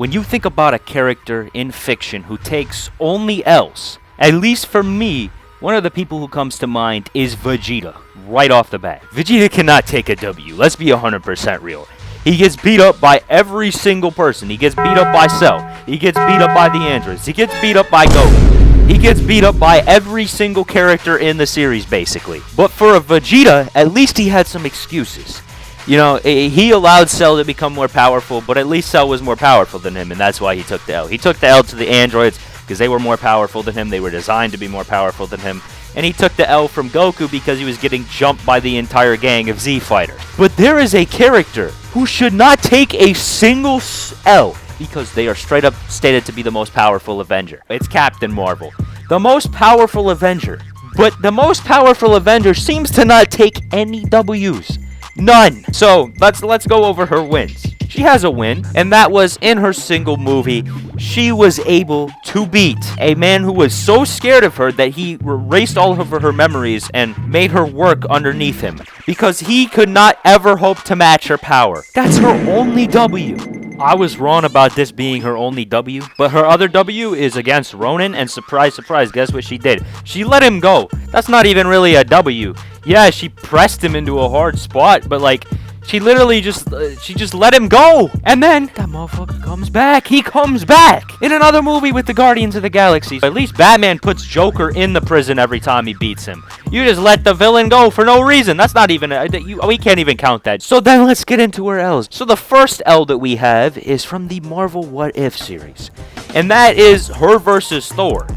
When you think about a character in fiction who takes only L's, at least for me, one of the people who comes to mind is Vegeta, right off the bat. Vegeta cannot take a W, let's be 100% real. He gets beat up by every single person. He gets beat up by Cell. He gets beat up by the androids. He gets beat up by Goku. He gets beat up by every single character in the series, basically. But for a Vegeta, at least he had some excuses. You know, he allowed Cell to become more powerful, but at least Cell was more powerful than him, and that's why he took the L. He took the L to the androids because they were more powerful than him. They were designed to be more powerful than him. And he took the L from Goku because he was getting jumped by the entire gang of Z fighters. But there is a character who should not take a single L because they are straight up stated to be the most powerful Avenger. It's Captain Marvel, the most powerful Avenger. But the most powerful Avenger seems to not take any W's. None. So let's go over her wins. She has a win, and that was in her single movie. She was able to beat a man who was so scared of her that he erased all of her memories and made her work underneath him because he could not ever hope to match her power. That's her only W. I was wrong about this being her only W, but her other W is against Ronin, and surprise, surprise, guess what she did? She let him go. That's not even really a W. Yeah, she pressed him into a hard spot, but like, she literally just let him go. And then that motherfucker comes back. He comes back in another movie with the Guardians of the Galaxy. At least Batman puts Joker in the prison every time he beats him. You just let the villain go for no reason. That's not even, we can't even count that. So then let's get into her L's. So the first L that we have is from the Marvel What If series. And that is her versus Thor.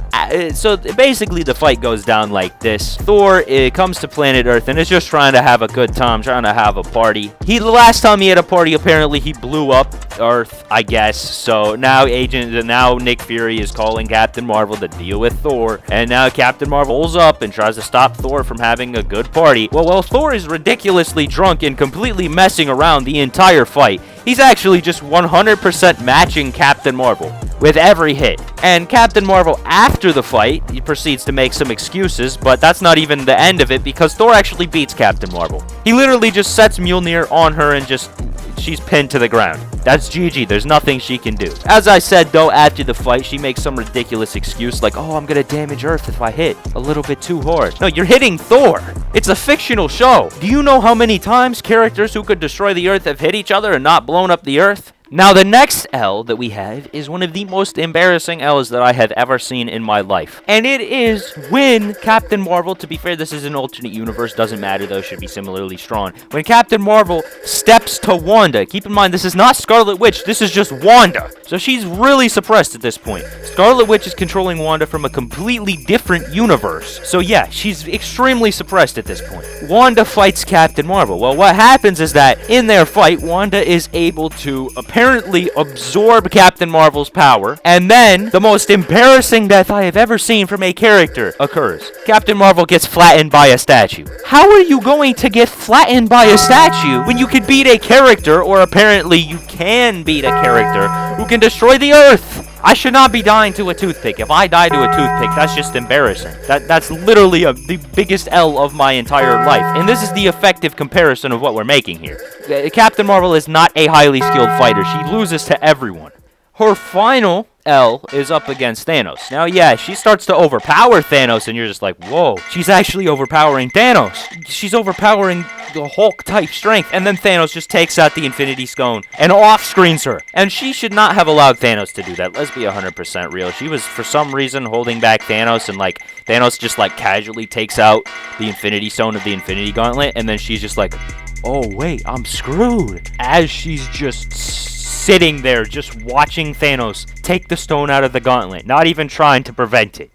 So basically the fight goes down like this. Thor comes to planet Earth and is just trying to have a good time, trying to have a party. The last time he had a party, apparently he blew up Earth, I guess. So now Nick Fury is calling Captain Marvel to deal with Thor. And now Captain Marvel pulls up and tries to stop Thor from having a good party. Well, Thor is ridiculously drunk and completely messing around the entire fight. He's actually just 100% matching Captain Marvel with every hit. And Captain Marvel, after the fight, he proceeds to make some excuses, but that's not even the end of it because Thor actually beats Captain Marvel. He literally just sets Mjolnir on her and she's pinned to the ground. That's GG. There's nothing she can do. As I said, though, after the fight, she makes some ridiculous excuse like, oh, I'm gonna damage Earth if I hit a little bit too hard. No, you're hitting Thor. It's a fictional show. Do you know how many times characters who could destroy the Earth have hit each other and not blown up the Earth? Now, the next L that we have is one of the most embarrassing L's that I have ever seen in my life. And it is when Captain Marvel, to be fair, this is an alternate universe, doesn't matter though, should be similarly strong. When Captain Marvel steps to Wanda, keep in mind this is not Scarlet Witch, this is just Wanda. So she's really suppressed at this point. Scarlet Witch is controlling Wanda from a completely different universe. So yeah, she's extremely suppressed at this point. Wanda fights Captain Marvel. Well, what happens is that in their fight, Wanda is able to apparently absorb Captain Marvel's power, and then the most embarrassing death I have ever seen from a character occurs. Captain Marvel gets flattened by a statue. How are you going to get flattened by a statue when you can beat a character, or apparently you can beat a character who can destroy the Earth? I should not be dying to a toothpick. If I die to a toothpick, that's just embarrassing. That's literally the biggest L of my entire life. And this is the effective comparison of what we're making here. Captain Marvel is not a highly skilled fighter. She loses to everyone. Her final L is up against Thanos. Now, yeah, she starts to overpower Thanos, and you're just like, whoa, she's actually overpowering Thanos. She's overpowering the Hulk-type strength, and then Thanos just takes out the Infinity Stone and off-screens her. And she should not have allowed Thanos to do that. Let's be 100% real. She was, for some reason, holding back Thanos, and, like, Thanos just, like, casually takes out the Infinity Stone of the Infinity Gauntlet, and then she's just like, oh, wait, I'm screwed. As she's just sitting there just watching Thanos take the stone out of the gauntlet, not even trying to prevent it.